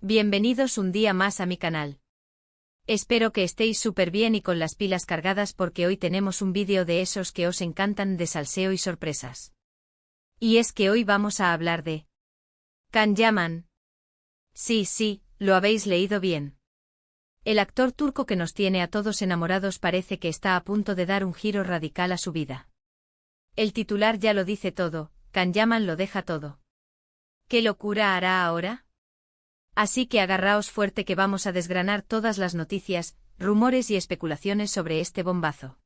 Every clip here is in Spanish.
Bienvenidos un día más a mi canal. Espero que estéis súper bien y con las pilas cargadas porque hoy tenemos un vídeo de esos que os encantan de salseo y sorpresas. Y es que hoy vamos a hablar de Can Yaman. Sí, lo habéis leído bien. El actor turco que nos tiene a todos enamorados parece que está a punto de dar un giro radical a su vida. El titular ya lo dice todo, Can Yaman lo deja todo. ¿Qué locura hará ahora? Así que agarraos fuerte que vamos a desgranar todas las noticias, rumores y especulaciones sobre este bombazo.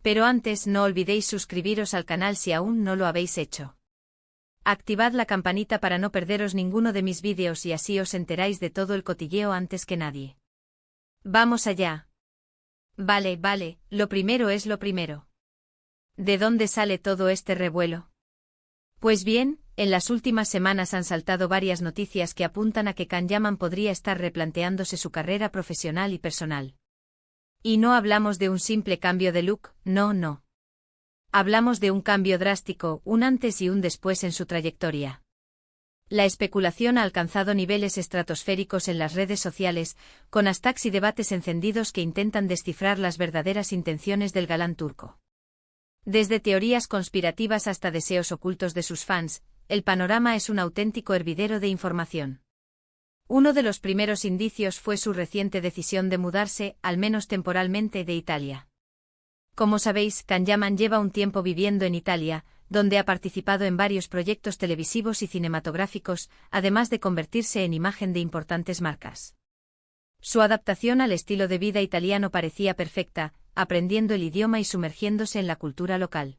Pero antes no olvidéis suscribiros al canal si aún no lo habéis hecho. Activad la campanita para no perderos ninguno de mis vídeos y así os enteráis de todo el cotilleo antes que nadie. ¡Vamos allá! Vale, lo primero es lo primero. ¿De dónde sale todo este revuelo? Pues bien, en las últimas semanas han saltado varias noticias que apuntan a que Can Yaman podría estar replanteándose su carrera profesional y personal. Y no hablamos de un simple cambio de look, no. Hablamos de un cambio drástico, un antes y un después en su trayectoria. La especulación ha alcanzado niveles estratosféricos en las redes sociales, con hashtags y debates encendidos que intentan descifrar las verdaderas intenciones del galán turco. Desde teorías conspirativas hasta deseos ocultos de sus fans, el panorama es un auténtico hervidero de información. Uno de los primeros indicios fue su reciente decisión de mudarse, al menos temporalmente, de Italia. Como sabéis, Can Yaman lleva un tiempo viviendo en Italia, donde ha participado en varios proyectos televisivos y cinematográficos, además de convertirse en imagen de importantes marcas. Su adaptación al estilo de vida italiano parecía perfecta, aprendiendo el idioma y sumergiéndose en la cultura local.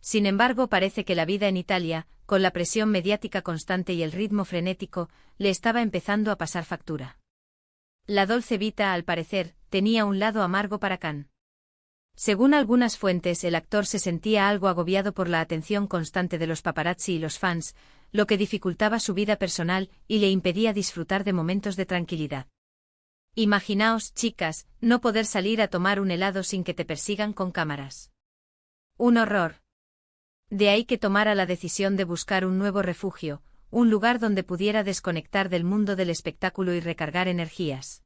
Sin embargo, parece que la vida en Italia, con la presión mediática constante y el ritmo frenético, le estaba empezando a pasar factura. La Dolce Vita, al parecer, tenía un lado amargo para Can. Según algunas fuentes, el actor se sentía algo agobiado por la atención constante de los paparazzi y los fans, lo que dificultaba su vida personal y le impedía disfrutar de momentos de tranquilidad. Imaginaos, chicas, no poder salir a tomar un helado sin que te persigan con cámaras. Un horror. De ahí que tomara la decisión de buscar un nuevo refugio, un lugar donde pudiera desconectar del mundo del espectáculo y recargar energías.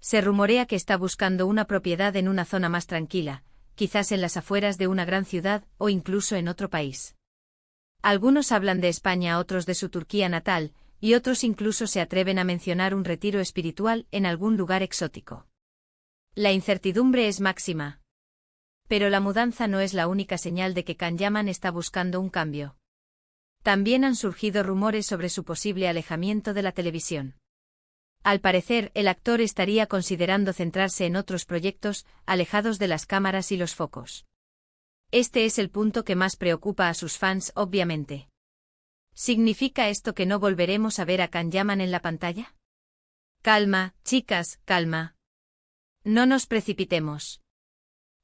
Se rumorea que está buscando una propiedad en una zona más tranquila, quizás en las afueras de una gran ciudad o incluso en otro país. Algunos hablan de España, otros de su Turquía natal, y otros incluso se atreven a mencionar un retiro espiritual en algún lugar exótico. La incertidumbre es máxima. Pero la mudanza no es la única señal de que Can Yaman está buscando un cambio. También han surgido rumores sobre su posible alejamiento de la televisión. Al parecer, el actor estaría considerando centrarse en otros proyectos, alejados de las cámaras y los focos. Este es el punto que más preocupa a sus fans, obviamente. ¿Significa esto que no volveremos a ver a Can Yaman en la pantalla? Calma, chicas, calma. No nos precipitemos.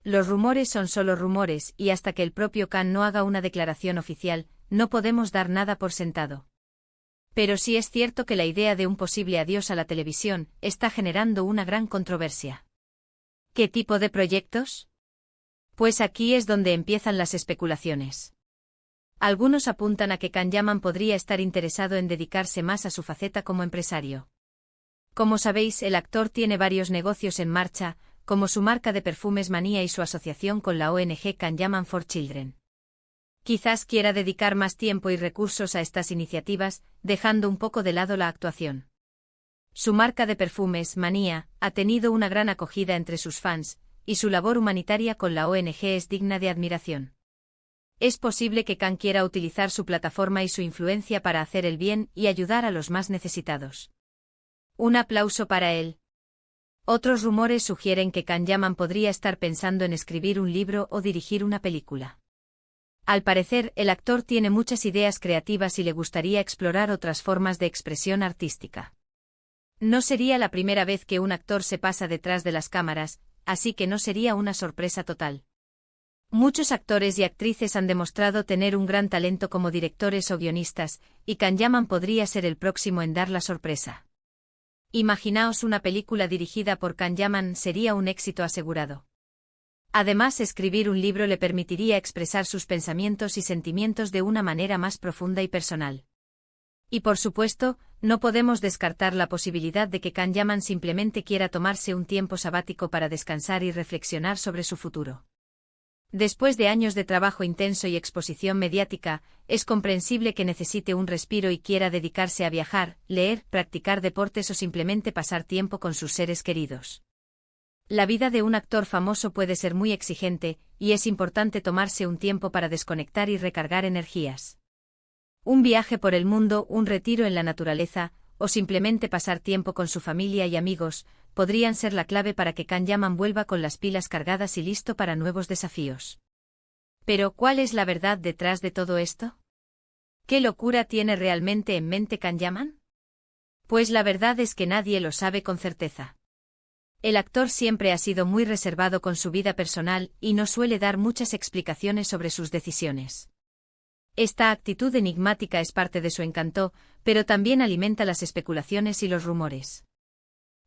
Los rumores son solo rumores y hasta que el propio Can no haga una declaración oficial, no podemos dar nada por sentado. Pero sí es cierto que la idea de un posible adiós a la televisión está generando una gran controversia. ¿Qué tipo de proyectos? Pues aquí es donde empiezan las especulaciones. Algunos apuntan a que Can Yaman podría estar interesado en dedicarse más a su faceta como empresario. Como sabéis, el actor tiene varios negocios en marcha, como su marca de perfumes Manía y su asociación con la ONG Can Yaman for Children. Quizás quiera dedicar más tiempo y recursos a estas iniciativas, dejando un poco de lado la actuación. Su marca de perfumes, Manía, ha tenido una gran acogida entre sus fans, y su labor humanitaria con la ONG es digna de admiración. Es posible que Can quiera utilizar su plataforma y su influencia para hacer el bien y ayudar a los más necesitados. Un aplauso para él. Otros rumores sugieren que Can Yaman podría estar pensando en escribir un libro o dirigir una película. Al parecer, el actor tiene muchas ideas creativas y le gustaría explorar otras formas de expresión artística. No sería la primera vez que un actor se pasa detrás de las cámaras, así que no sería una sorpresa total. Muchos actores y actrices han demostrado tener un gran talento como directores o guionistas, y Can Yaman podría ser el próximo en dar la sorpresa. Imaginaos una película dirigida por Can Yaman sería un éxito asegurado. Además, escribir un libro le permitiría expresar sus pensamientos y sentimientos de una manera más profunda y personal. Y por supuesto, no podemos descartar la posibilidad de que Can Yaman simplemente quiera tomarse un tiempo sabático para descansar y reflexionar sobre su futuro. Después de años de trabajo intenso y exposición mediática, es comprensible que necesite un respiro y quiera dedicarse a viajar, leer, practicar deportes o simplemente pasar tiempo con sus seres queridos. La vida de un actor famoso puede ser muy exigente, y es importante tomarse un tiempo para desconectar y recargar energías. Un viaje por el mundo, un retiro en la naturaleza, o simplemente pasar tiempo con su familia y amigos, podrían ser la clave para que Can Yaman vuelva con las pilas cargadas y listo para nuevos desafíos. Pero, ¿cuál es la verdad detrás de todo esto? ¿Qué locura tiene realmente en mente Can Yaman? Pues la verdad es que nadie lo sabe con certeza. El actor siempre ha sido muy reservado con su vida personal y no suele dar muchas explicaciones sobre sus decisiones. Esta actitud enigmática es parte de su encanto, pero también alimenta las especulaciones y los rumores.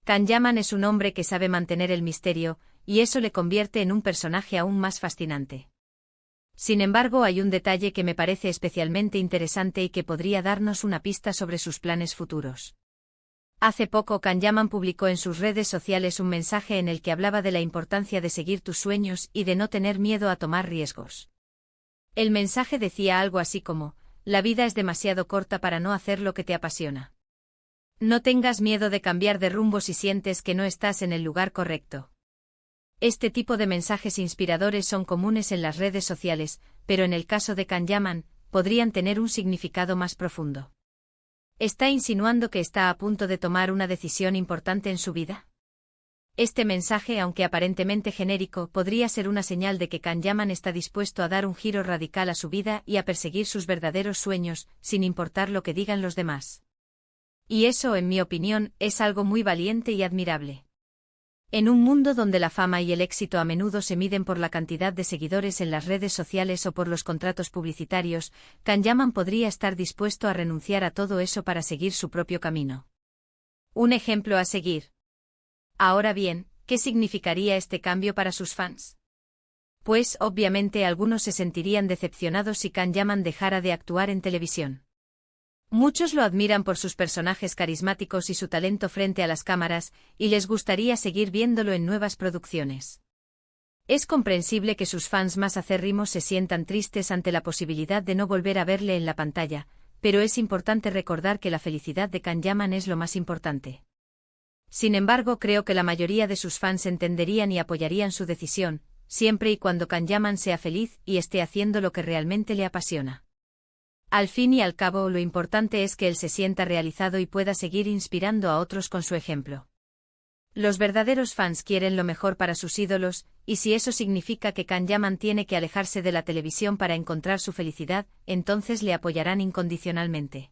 Can Yaman es un hombre que sabe mantener el misterio, y eso le convierte en un personaje aún más fascinante. Sin embargo, hay un detalle que me parece especialmente interesante y que podría darnos una pista sobre sus planes futuros. Hace poco Can Yaman publicó en sus redes sociales un mensaje en el que hablaba de la importancia de seguir tus sueños y de no tener miedo a tomar riesgos. El mensaje decía algo así como: la vida es demasiado corta para no hacer lo que te apasiona. No tengas miedo de cambiar de rumbo si sientes que no estás en el lugar correcto. Este tipo de mensajes inspiradores son comunes en las redes sociales, pero en el caso de Can Yaman, podrían tener un significado más profundo. ¿Está insinuando que está a punto de tomar una decisión importante en su vida? Este mensaje, aunque aparentemente genérico, podría ser una señal de que Can Yaman está dispuesto a dar un giro radical a su vida y a perseguir sus verdaderos sueños, sin importar lo que digan los demás. Y eso, en mi opinión, es algo muy valiente y admirable. En un mundo donde la fama y el éxito a menudo se miden por la cantidad de seguidores en las redes sociales o por los contratos publicitarios, Can Yaman podría estar dispuesto a renunciar a todo eso para seguir su propio camino. Un ejemplo a seguir. Ahora bien, ¿qué significaría este cambio para sus fans? Pues, obviamente, algunos se sentirían decepcionados si Can Yaman dejara de actuar en televisión. Muchos lo admiran por sus personajes carismáticos y su talento frente a las cámaras, y les gustaría seguir viéndolo en nuevas producciones. Es comprensible que sus fans más acérrimos se sientan tristes ante la posibilidad de no volver a verle en la pantalla, pero es importante recordar que la felicidad de Can Yaman es lo más importante. Sin embargo, creo que la mayoría de sus fans entenderían y apoyarían su decisión, siempre y cuando Can Yaman sea feliz y esté haciendo lo que realmente le apasiona. Al fin y al cabo, lo importante es que él se sienta realizado y pueda seguir inspirando a otros con su ejemplo. Los verdaderos fans quieren lo mejor para sus ídolos, y si eso significa que Can Yaman tiene que alejarse de la televisión para encontrar su felicidad, entonces le apoyarán incondicionalmente.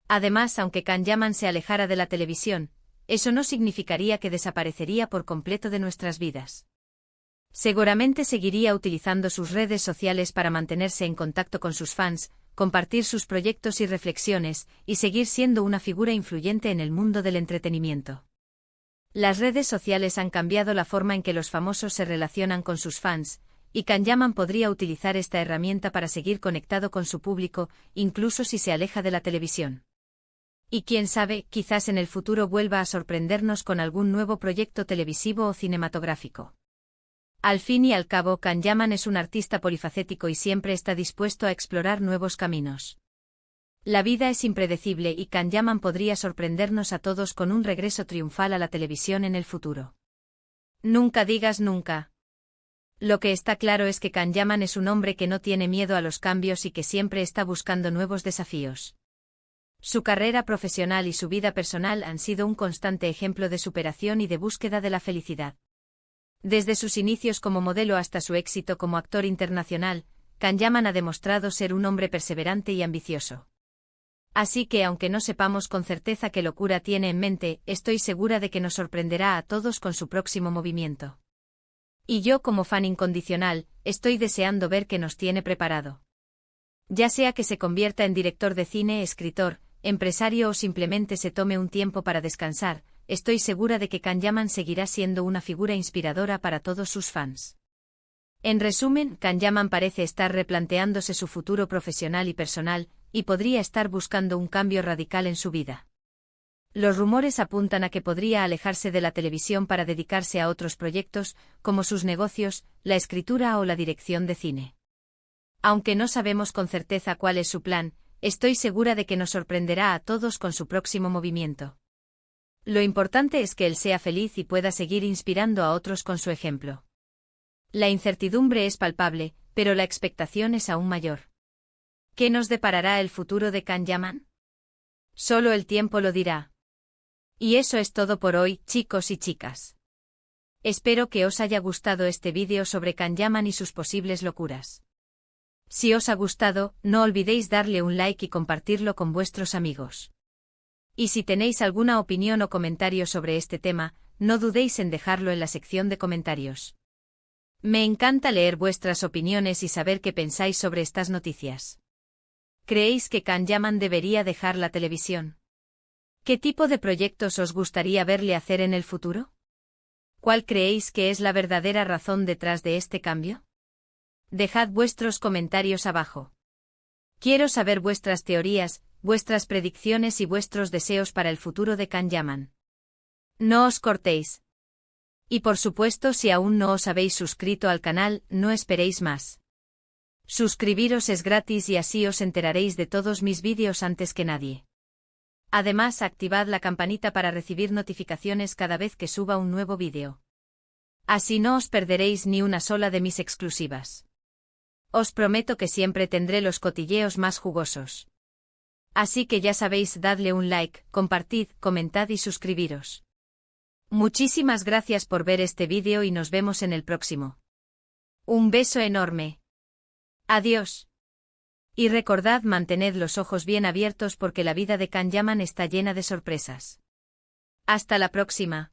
Además, aunque Can Yaman se alejara de la televisión, eso no significaría que desaparecería por completo de nuestras vidas. Seguramente seguiría utilizando sus redes sociales para mantenerse en contacto con sus fans, compartir sus proyectos y reflexiones, y seguir siendo una figura influyente en el mundo del entretenimiento. Las redes sociales han cambiado la forma en que los famosos se relacionan con sus fans, y Can Yaman podría utilizar esta herramienta para seguir conectado con su público, incluso si se aleja de la televisión. Y quién sabe, quizás en el futuro vuelva a sorprendernos con algún nuevo proyecto televisivo o cinematográfico. Al fin y al cabo, Can Yaman es un artista polifacético y siempre está dispuesto a explorar nuevos caminos. La vida es impredecible y Can Yaman podría sorprendernos a todos con un regreso triunfal a la televisión en el futuro. Nunca digas nunca. Lo que está claro es que Can Yaman es un hombre que no tiene miedo a los cambios y que siempre está buscando nuevos desafíos. Su carrera profesional y su vida personal han sido un constante ejemplo de superación y de búsqueda de la felicidad. Desde sus inicios como modelo hasta su éxito como actor internacional, Can Yaman ha demostrado ser un hombre perseverante y ambicioso. Así que, aunque no sepamos con certeza qué locura tiene en mente, estoy segura de que nos sorprenderá a todos con su próximo movimiento. Y yo, como fan incondicional, estoy deseando ver qué nos tiene preparado. Ya sea que se convierta en director de cine, escritor, empresario o simplemente se tome un tiempo para descansar, estoy segura de que Can Yaman seguirá siendo una figura inspiradora para todos sus fans. En resumen, Can Yaman parece estar replanteándose su futuro profesional y personal, y podría estar buscando un cambio radical en su vida. Los rumores apuntan a que podría alejarse de la televisión para dedicarse a otros proyectos, como sus negocios, la escritura o la dirección de cine. Aunque no sabemos con certeza cuál es su plan, estoy segura de que nos sorprenderá a todos con su próximo movimiento. Lo importante es que él sea feliz y pueda seguir inspirando a otros con su ejemplo. La incertidumbre es palpable, pero la expectación es aún mayor. ¿Qué nos deparará el futuro de Can Yaman? Solo el tiempo lo dirá. Y eso es todo por hoy, chicos y chicas. Espero que os haya gustado este vídeo sobre Can Yaman y sus posibles locuras. Si os ha gustado, no olvidéis darle un like y compartirlo con vuestros amigos. Y si tenéis alguna opinión o comentario sobre este tema, no dudéis en dejarlo en la sección de comentarios. Me encanta leer vuestras opiniones y saber qué pensáis sobre estas noticias. ¿Creéis que Can Yaman debería dejar la televisión? ¿Qué tipo de proyectos os gustaría verle hacer en el futuro? ¿Cuál creéis que es la verdadera razón detrás de este cambio? Dejad vuestros comentarios abajo. Quiero saber vuestras teorías, vuestras predicciones y vuestros deseos para el futuro de Can Yaman. No os cortéis. Y por supuesto, si aún no os habéis suscrito al canal, no esperéis más. Suscribiros es gratis y así os enteraréis de todos mis vídeos antes que nadie. Además, activad la campanita para recibir notificaciones cada vez que suba un nuevo vídeo. Así no os perderéis ni una sola de mis exclusivas. Os prometo que siempre tendré los cotilleos más jugosos. Así que ya sabéis, dadle un like, compartid, comentad y suscribiros. Muchísimas gracias por ver este vídeo y nos vemos en el próximo. Un beso enorme. Adiós. Y recordad, mantened los ojos bien abiertos porque la vida de Can Yaman está llena de sorpresas. Hasta la próxima.